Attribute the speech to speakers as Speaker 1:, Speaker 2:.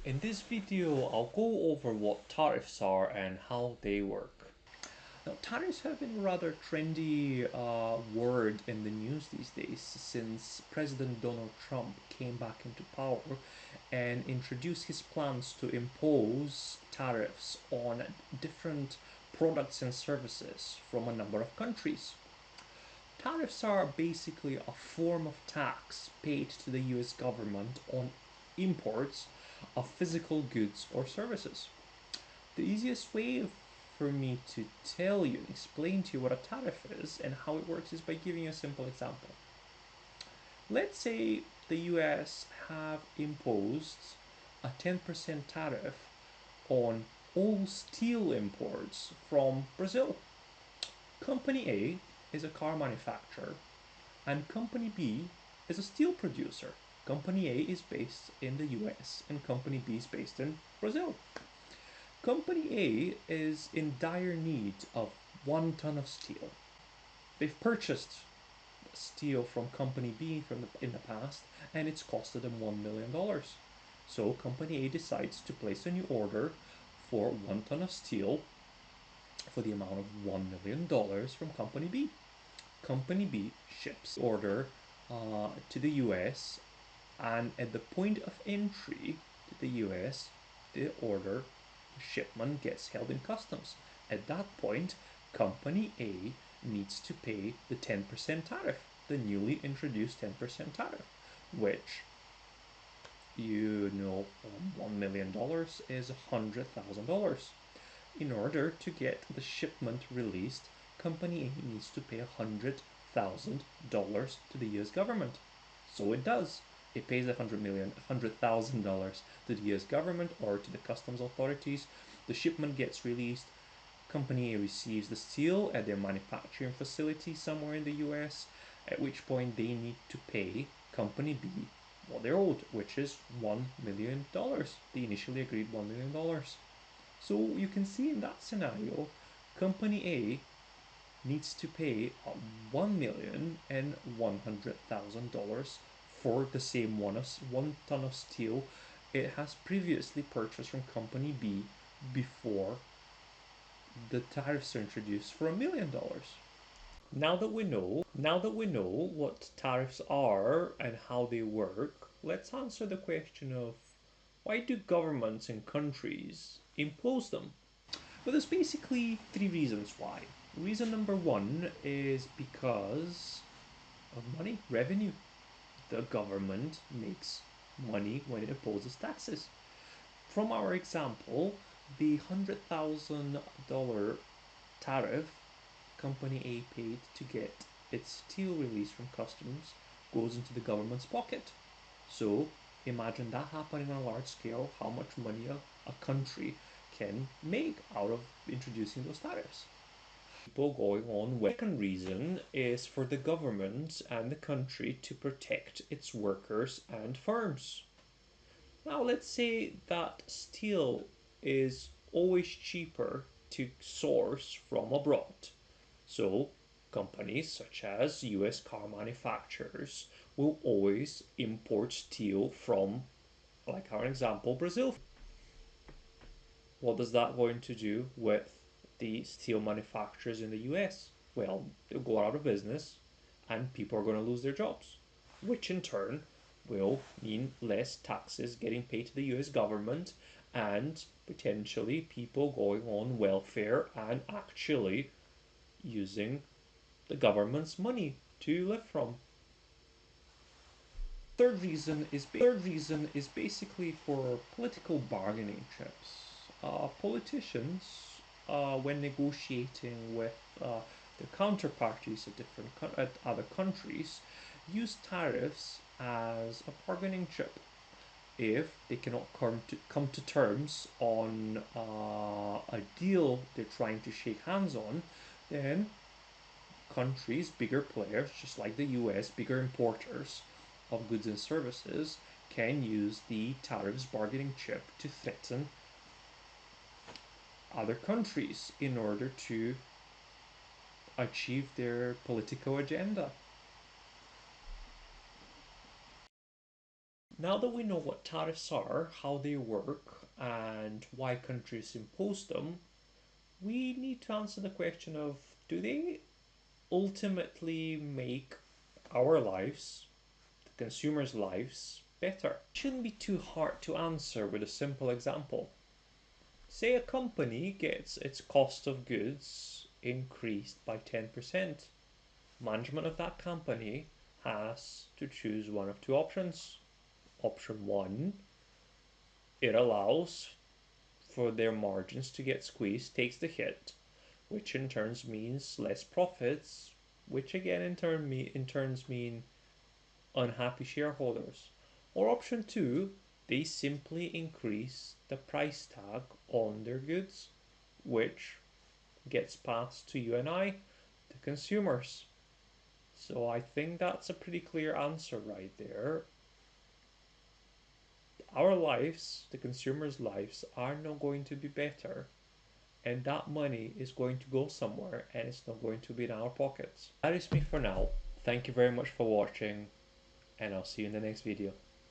Speaker 1: In this video, I'll go over what tariffs are and how they work. Now, tariffs have been a rather trendy word in the news these days since President Donald Trump came back into power and introduced his plans to impose tariffs on different products and services from a number of countries. Tariffs are basically a form of tax paid to the US government on imports of physical goods or services. The easiest way for me to tell you and explain to you what a tariff is and how it works is by giving you a simple example. Let's say the US have imposed a 10% tariff on all steel imports from Brazil. Company A is a car manufacturer and Company B is a steel producer. Company A is based in the US and Company B is based in Brazil. Company A is in dire need of 1 ton of steel. They've purchased steel from Company B in the past and it's costed them $1 million. So Company A decides to place a new order for 1 ton of steel for the amount of $1 million from Company B. Company B ships order to the US, and at the point of entry to the US, the shipment gets held in customs. At that point, Company A needs to pay the 10% tariff, the newly introduced 10% tariff, which $1 million is $100,000. In order to get the shipment released, Company A needs to pay $100,000 to the US government. So it does. It pays $100,000 to the US government or to the customs authorities. The shipment gets released. Company A receives the steel at their manufacturing facility somewhere in the US, at which point they need to pay Company B what they're owed, which is $1 million. They initially agreed $1 million. So you can see in that scenario, Company A needs to pay $1,100,000 for the same 1 ton of steel it has previously purchased from Company B before the tariffs are introduced for $1 million. Now that we know what tariffs are and how they work, let's answer the question of why do governments and countries impose them? Well, there's basically three reasons why. Reason number one is because of money, revenue. The government makes money when it imposes taxes. From our example, the $100,000 tariff Company A paid to get its steel released from customs goes into the government's pocket. So imagine that happening on a large scale, how much money a country can make out of introducing those tariffs. People going on. Second reason is for the government and the country to protect its workers and firms. Now let's say that steel is always cheaper to source from abroad. So companies such as US car manufacturers will always import steel from, like our example, Brazil. What is that going to do with the steel manufacturers in the US? Well, they'll go out of business and people are going to lose their jobs, which in turn will mean less taxes getting paid to the US government and potentially people going on welfare and actually using the government's money to live from. Third reason is basically for political bargaining chips. Politicians, when negotiating with their counterparties at other countries, use tariffs as a bargaining chip. If they cannot come to terms on a deal they're trying to shake hands on, then countries, bigger players, just like the US, bigger importers of goods and services, can use the tariffs bargaining chip to threaten other countries in order to achieve their political agenda. Now that we know what tariffs are, how they work, and why countries impose them, we need to answer the question of, do they ultimately make our lives, the consumers' lives, better? It shouldn't be too hard to answer with a simple example. Say a company gets its cost of goods increased by 10%. Management of that company has to choose one of two options. Option one, it allows for their margins to get squeezed, takes the hit, which in turn means less profits, which again in turns mean unhappy shareholders. Or option two, they simply increase the price tag on their goods, which gets passed to you and I, the consumers. So I think that's a pretty clear answer right there. Our lives, the consumers' lives, are not going to be better, and that money is going to go somewhere and it's not going to be in our pockets. That is me for now. Thank you very much for watching, and I'll see you in the next video.